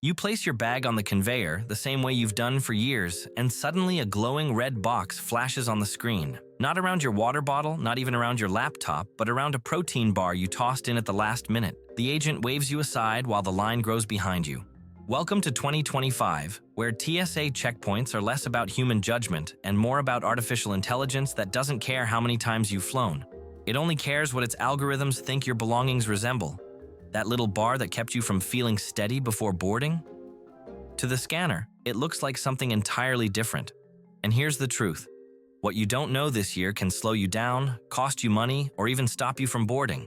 You place your bag on the conveyor the same way you've done for years, and suddenly a glowing red box flashes on the screen. Not around your water bottle, not even around your laptop, but around a protein bar you tossed in at the last minute. The agent waves you aside while the line grows behind you. Welcome to 2025, where TSA checkpoints are less about human judgment and more about artificial intelligence that doesn't care how many times you've flown. It only cares what its algorithms think your belongings resemble. That little bar that kept you from feeling steady before boarding? To the scanner, it looks like something entirely different. And here's the truth. What you don't know this year can slow you down, cost you money, or even stop you from boarding.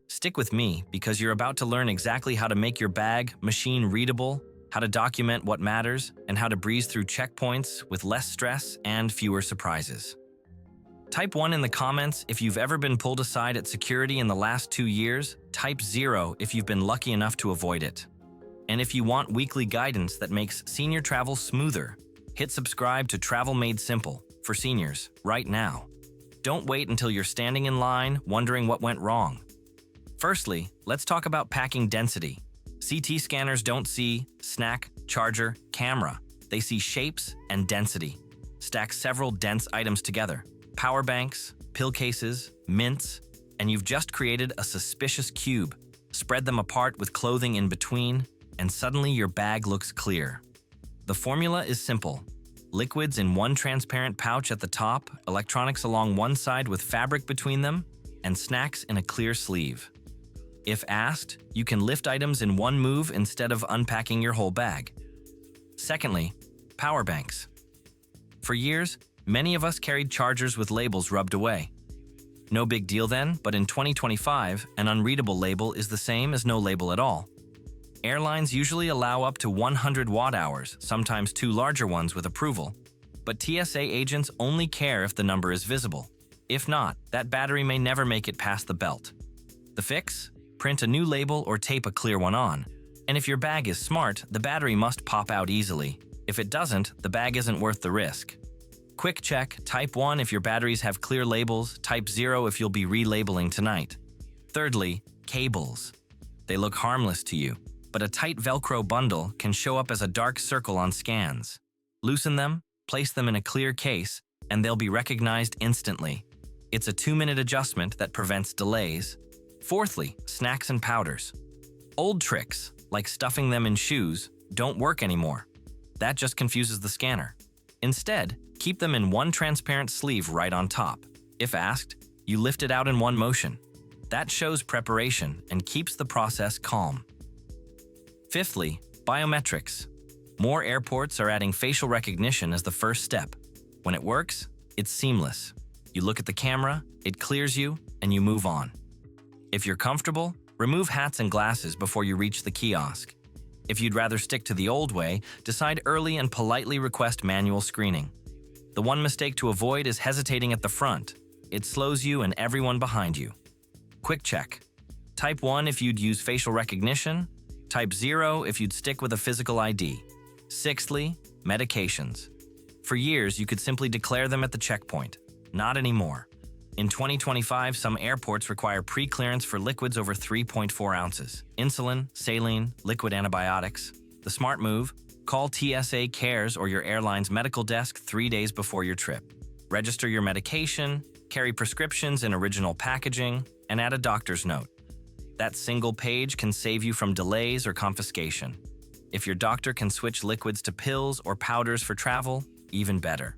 Stick with me because you're about to learn exactly how to make your bag machine readable, how to document what matters, and how to breeze through checkpoints with less stress and fewer surprises. Type 1 in the comments if you've ever been pulled aside at security in the last 2 years. Type 0 if you've been lucky enough to avoid it. And if you want weekly guidance that makes senior travel smoother, hit subscribe to Travel Made Simple for seniors right now. Don't wait until you're standing in line wondering what went wrong. Firstly, let's talk about packing density. CT scanners don't see snack, charger, camera. They see shapes and density. Stack several dense items together. Power banks, pill cases, mints, and you've just created a suspicious cube. Spread them apart with clothing in between, and suddenly your bag looks clear. The formula is simple. Liquids in one transparent pouch at the top, electronics along one side with fabric between them, and snacks in a clear sleeve. If asked, you can lift items in one move instead of unpacking your whole bag. Secondly, power banks. For years, many of us carried chargers with labels rubbed away. No big deal then, but in 2025, an unreadable label is the same as no label at all. Airlines usually allow up to 100 watt-hours, sometimes 2 larger ones with approval, but TSA agents only care if the number is visible. If not, that battery may never make it past the belt. The fix? Print a new label or tape a clear one on. And if your bag is smart, the battery must pop out easily. If it doesn't, the bag isn't worth the risk. Quick check, type 1 if your batteries have clear labels, type 0 if you'll be relabeling tonight. Thirdly, cables. They look harmless to you, but a tight Velcro bundle can show up as a dark circle on scans. Loosen them, place them in a clear case, and they'll be recognized instantly. It's a 2-minute adjustment that prevents delays. Fourthly, snacks and powders. Old tricks, like stuffing them in shoes, don't work anymore. That just confuses the scanner. Instead, keep them in one transparent sleeve right on top. If asked, you lift it out in one motion. That shows preparation and keeps the process calm. Fifthly, biometrics. More airports are adding facial recognition as the first step. When it works, it's seamless. You look at the camera, it clears you, and you move on. If you're comfortable, remove hats and glasses before you reach the kiosk. If you'd rather stick to the old way, decide early and politely request manual screening. The one mistake to avoid is hesitating at the front. It slows you and everyone behind you. Quick check. Type 1 if you'd use facial recognition. Type 0 if you'd stick with a physical ID. Sixthly, medications. For years, you could simply declare them at the checkpoint. Not anymore. In 2025, some airports require pre-clearance for liquids over 3.4 ounces. Insulin, saline, liquid antibiotics. The smart move? Call TSA Cares or your airline's medical desk 3 days before your trip. Register your medication, carry prescriptions in original packaging, and add a doctor's note. That single page can save you from delays or confiscation. If your doctor can switch liquids to pills or powders for travel, even better.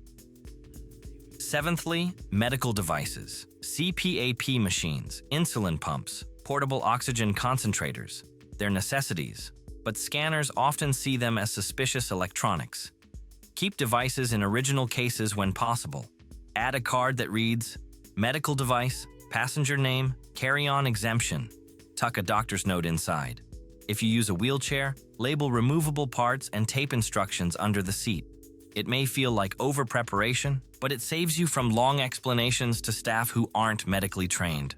Seventhly, medical devices. CPAP machines, insulin pumps, portable oxygen concentrators. They're necessities, but scanners often see them as suspicious electronics. Keep devices in original cases when possible. Add a card that reads, medical device, passenger name, carry-on exemption. Tuck a doctor's note inside. If you use a wheelchair, label removable parts and tape instructions under the seat. It may feel like over-preparation, but it saves you from long explanations to staff who aren't medically trained.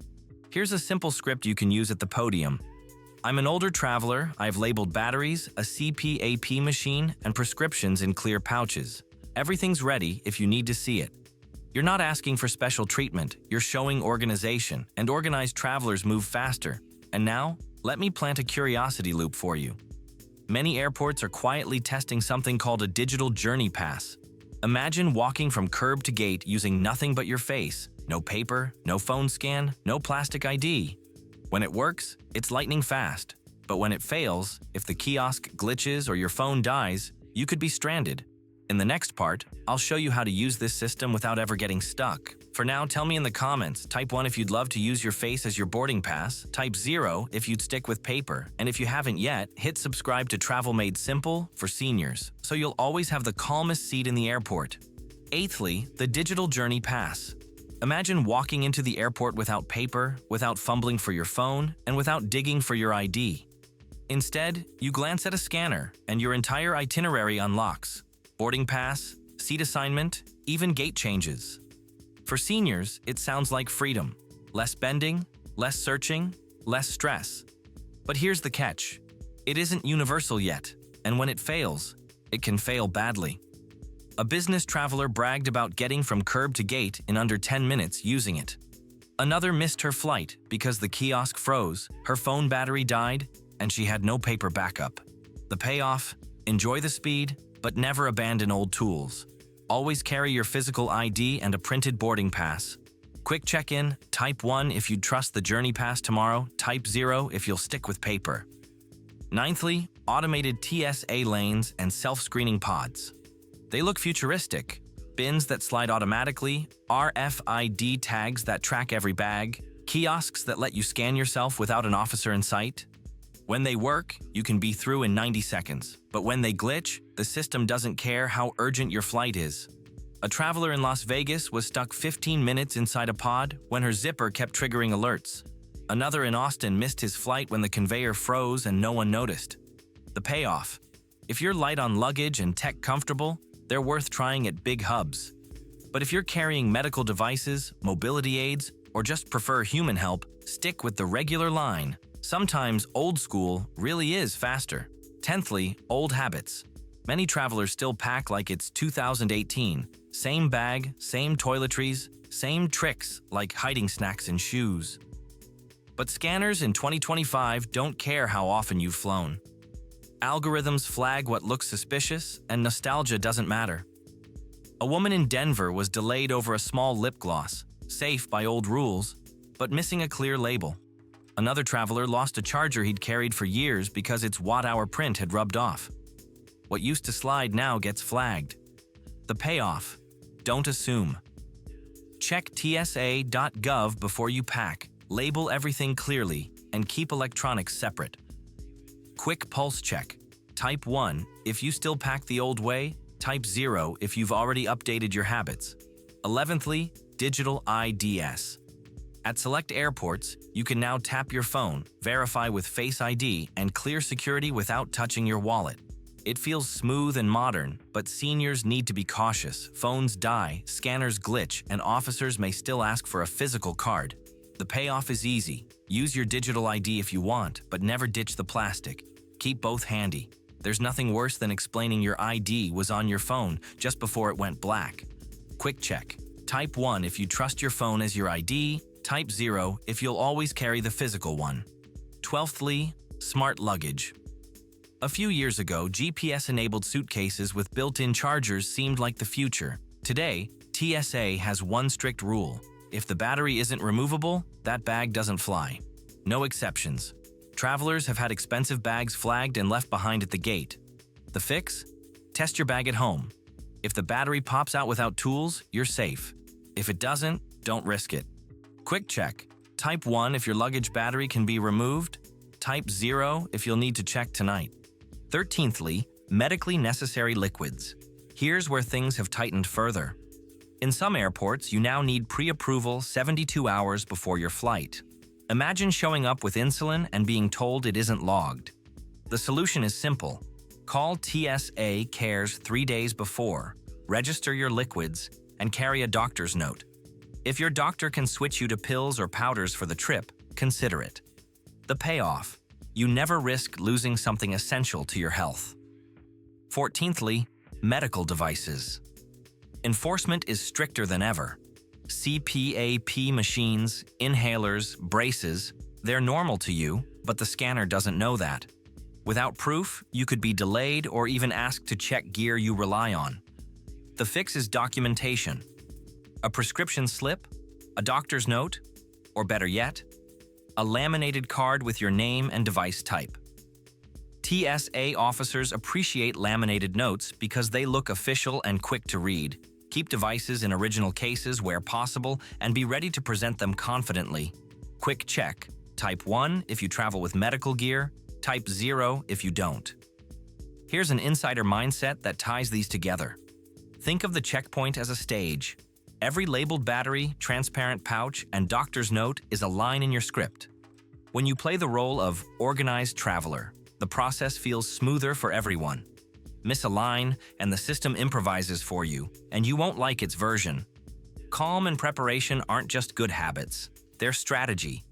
Here's a simple script you can use at the podium. I'm an older traveler. I've labeled batteries, a CPAP machine, and prescriptions in clear pouches. Everything's ready if you need to see it. You're not asking for special treatment. You're showing organization, and organized travelers move faster. And now, let me plant a curiosity loop for you. many airports are quietly testing something called a digital journey pass. Imagine walking from curb to gate using nothing but your face. No paper, no phone scan, no plastic ID. When it works, it's lightning fast. But when it fails, if the kiosk glitches or your phone dies, you could be stranded. In the next part, I'll show you how to use this system without ever getting stuck. For now, tell me in the comments, type 1 if you'd love to use your face as your boarding pass, type 0 if you'd stick with paper, and if you haven't yet, hit subscribe to Travel Made Simple for seniors, so you'll always have the calmest seat in the airport. Eighthly, the digital journey pass. Imagine walking into the airport without paper, without fumbling for your phone, and without digging for your ID. Instead, you glance at a scanner, and your entire itinerary unlocks. Boarding pass, seat assignment, even gate changes. For seniors, it sounds like freedom. Less bending, less searching, less stress. But here's the catch. It isn't universal yet, and when it fails, it can fail badly. A business traveler bragged about getting from curb to gate in under 10 minutes using it. Another missed her flight because the kiosk froze, her phone battery died, and she had no paper backup. The payoff? Enjoy the speed, but never abandon old tools. Always carry your physical ID and a printed boarding pass. Quick check-in, type 1 if you'd trust the journey pass tomorrow, type 0 if you'll stick with paper. Ninthly, automated TSA lanes and self-screening pods. They look futuristic. Bins that slide automatically, RFID tags that track every bag, kiosks that let you scan yourself without an officer in sight. When they work, you can be through in 90 seconds. But when they glitch, the system doesn't care how urgent your flight is. A traveler in Las Vegas was stuck 15 minutes inside a pod when her zipper kept triggering alerts. Another in Austin missed his flight when the conveyor froze and no one noticed. The payoff. If you're light on luggage and tech comfortable, they're worth trying at big hubs. But if you're carrying medical devices, mobility aids, or just prefer human help, stick with the regular line. Sometimes old school really is faster. Tenthly, old habits. Many travelers still pack like it's 2018. Same bag, same toiletries, same tricks like hiding snacks in shoes. But scanners in 2025 don't care how often you've flown. Algorithms flag what looks suspicious, and nostalgia doesn't matter. A woman in Denver was delayed over a small lip gloss, safe by old rules, but missing a clear label. Another traveler lost a charger he'd carried for years because its watt-hour print had rubbed off. What used to slide now gets flagged. The payoff: don't assume. Check TSA.gov before you pack, label everything clearly, and keep electronics separate. Quick pulse check. Type 1 if you still pack the old way, type 0 if you've already updated your habits. 11thly, digital IDs. At select airports, you can now tap your phone, verify with Face ID, and clear security without touching your wallet. It feels smooth and modern, but seniors need to be cautious. Phones die, scanners glitch, and officers may still ask for a physical card. The payoff is easy. Use your digital ID if you want, but never ditch the plastic. Keep both handy. There's nothing worse than explaining your ID was on your phone just before it went black. Quick check. Type 1 if you trust your phone as your ID, type 0 if you'll always carry the physical one. 12thly, smart luggage. A few years ago, GPS-enabled suitcases with built-in chargers seemed like the future. Today, TSA has one strict rule. If the battery isn't removable, that bag doesn't fly. No exceptions. Travelers have had expensive bags flagged and left behind at the gate. The fix? Test your bag at home. If the battery pops out without tools, you're safe. If it doesn't, don't risk it. Quick check. Type 1 if your luggage battery can be removed. Type 0 if you'll need to check tonight. 13thly, medically necessary liquids. Here's where things have tightened further. In some airports, you now need pre-approval 72 hours before your flight. Imagine showing up with insulin and being told it isn't logged. The solution is simple. Call TSA Cares 3 days before, register your liquids, and carry a doctor's note. If your doctor can switch you to pills or powders for the trip, consider it. The payoff: you never risk losing something essential to your health. 14thly, medical devices. Enforcement is stricter than ever. CPAP machines, inhalers, braces, they're normal to you, but the scanner doesn't know that. Without proof, you could be delayed or even asked to check gear you rely on. The fix is documentation. A prescription slip, a doctor's note, or better yet, a laminated card with your name and device type. TSA officers appreciate laminated notes because they look official and quick to read. Keep devices in original cases where possible and be ready to present them confidently. Quick check. Type 1 if you travel with medical gear, type 0 if you don't. Here's an insider mindset that ties these together. Think of the checkpoint as a stage. Every labeled battery, transparent pouch, and doctor's note is a line in your script. When you play the role of organized traveler, the process feels smoother for everyone. Miss a line, and the system improvises for you, and you won't like its version. Calm and preparation aren't just good habits, they're strategy.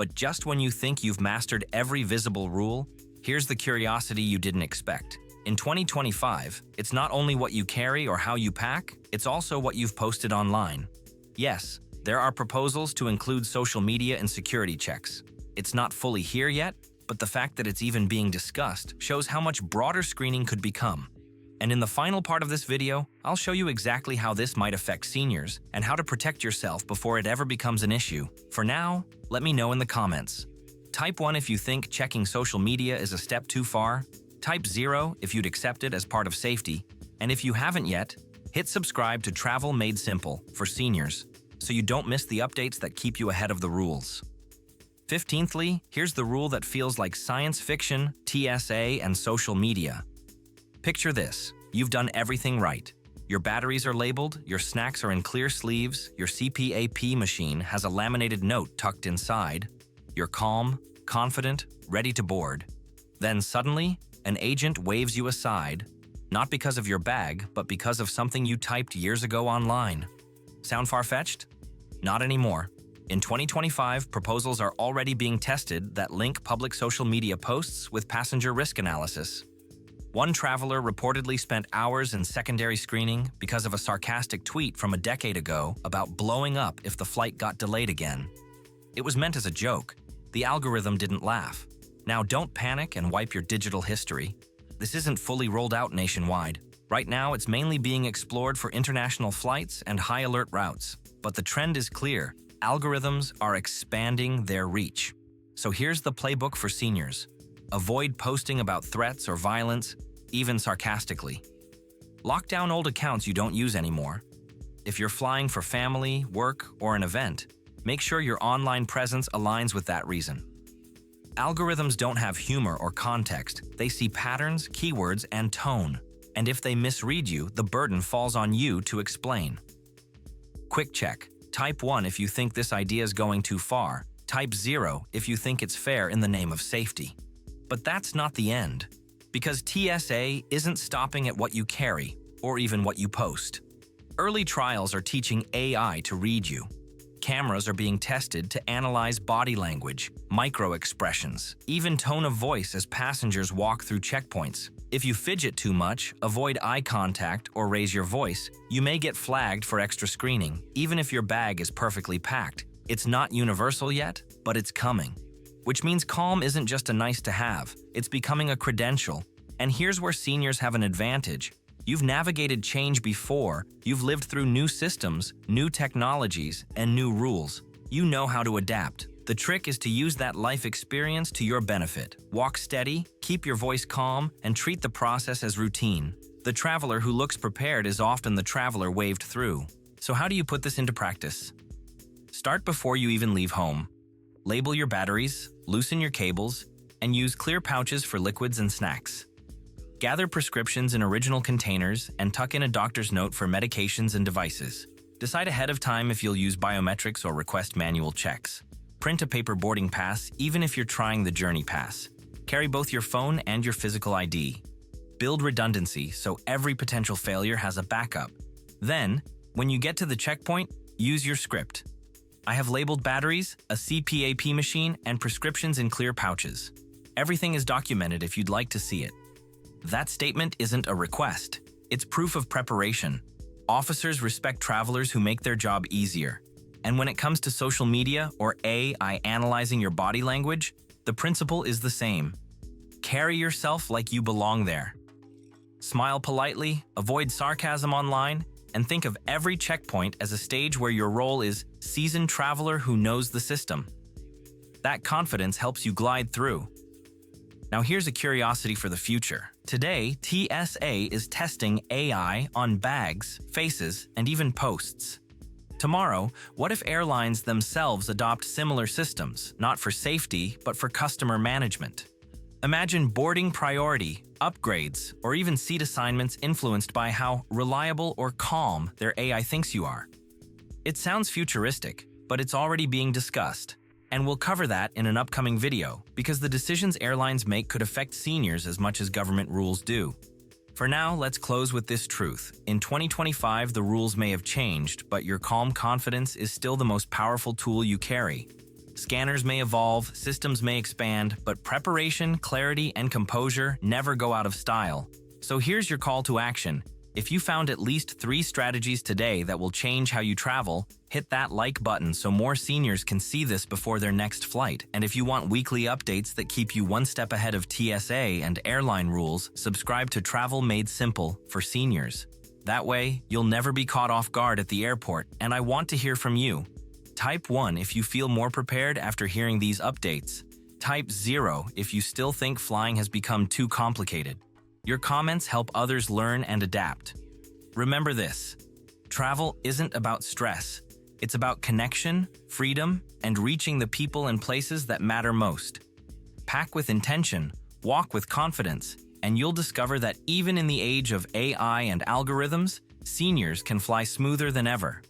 But just when you think you've mastered every visible rule, here's the curiosity you didn't expect. In 2025, it's not only what you carry or how you pack, it's also what you've posted online. Yes, there are proposals to include social media and security checks. It's not fully here yet, but the fact that it's even being discussed shows how much broader screening could become. And in the final part of this video, I'll show you exactly how this might affect seniors and how to protect yourself before it ever becomes an issue. For now, let me know in the comments. Type 1 if you think checking social media is a step too far. Type 0 if you'd accept it as part of safety. And if you haven't yet, hit subscribe to Travel Made Simple for seniors so you don't miss the updates that keep you ahead of the rules. 15thly, here's the rule that feels like science fiction, TSA, and social media. Picture this. You've done everything right. Your batteries are labeled, your snacks are in clear sleeves, your CPAP machine has a laminated note tucked inside. You're calm, confident, ready to board. Then suddenly, an agent waves you aside, not because of your bag, but because of something you typed years ago online. Sound far-fetched? Not anymore. In 2025, proposals are already being tested that link public social media posts with passenger risk analysis. One traveler reportedly spent hours in secondary screening because of a sarcastic tweet from a decade ago about blowing up if the flight got delayed again. It was meant as a joke. The algorithm didn't laugh. Now don't panic and wipe your digital history. This isn't fully rolled out nationwide. Right now, it's mainly being explored for international flights and high-alert routes. But the trend is clear. Algorithms are expanding their reach. So here's the playbook for seniors. Avoid posting about threats or violence, even sarcastically. Lock down old accounts you don't use anymore. If you're flying for family, work, or an event, make sure your online presence aligns with that reason. Algorithms don't have humor or context. They see patterns, keywords, and tone. And if they misread you, the burden falls on you to explain. Quick check. Type 1 if you think this idea is going too far. Type 0 if you think it's fair in the name of safety. But that's not the end, because TSA isn't stopping at what you carry or even what you post. Early trials are teaching AI to read you. Cameras are being tested to analyze body language, micro-expressions, even tone of voice as passengers walk through checkpoints. If you fidget too much, avoid eye contact, or raise your voice, you may get flagged for extra screening, even if your bag is perfectly packed. It's not universal yet, but it's coming. Which means calm isn't just a nice-to-have, it's becoming a credential. And here's where seniors have an advantage. You've navigated change before, you've lived through new systems, new technologies, and new rules. You know how to adapt. The trick is to use that life experience to your benefit. Walk steady, keep your voice calm, and treat the process as routine. The traveler who looks prepared is often the traveler waved through. So how do you put this into practice? Start before you even leave home. Label your batteries, loosen your cables, and use clear pouches for liquids and snacks. Gather prescriptions in original containers and tuck in a doctor's note for medications and devices. Decide ahead of time if you'll use biometrics or request manual checks. Print a paper boarding pass even if you're trying the journey pass. Carry both your phone and your physical ID. Build redundancy so every potential failure has a backup. Then, when you get to the checkpoint, use your script. I have labeled batteries, a CPAP machine, and prescriptions in clear pouches. Everything is documented if you'd like to see it. That statement isn't a request. It's proof of preparation. Officers respect travelers who make their job easier. And when it comes to social media or AI analyzing your body language, the principle is the same. Carry yourself like you belong there. Smile politely, avoid sarcasm online, and think of every checkpoint as a stage where your role is seasoned traveler who knows the system. That confidence helps you glide through. Now here's a curiosity for the future. Today, TSA is testing AI on bags, faces, and even posts. Tomorrow, what if airlines themselves adopt similar systems, not for safety, but for customer management? Imagine boarding priority, upgrades, or even seat assignments influenced by how reliable or calm their AI thinks you are. It sounds futuristic, but it's already being discussed. And we'll cover that in an upcoming video, because the decisions airlines make could affect seniors as much as government rules do. For now, let's close with this truth. In 2025, the rules may have changed, but your calm confidence is still the most powerful tool you carry. Scanners may evolve, systems may expand, but preparation, clarity, and composure never go out of style. So here's your call to action. If you found at least 3 strategies today that will change how you travel, hit that like button so more seniors can see this before their next flight. And if you want weekly updates that keep you one step ahead of TSA and airline rules, subscribe to Travel Made Simple for Seniors. That way, you'll never be caught off guard at the airport, and I want to hear from you. Type 1 if you feel more prepared after hearing these updates. Type 0 if you still think flying has become too complicated. Your comments help others learn and adapt. Remember this: travel isn't about stress. It's about connection, freedom, and reaching the people and places that matter most. Pack with intention, walk with confidence, and you'll discover that even in the age of AI and algorithms, seniors can fly smoother than ever.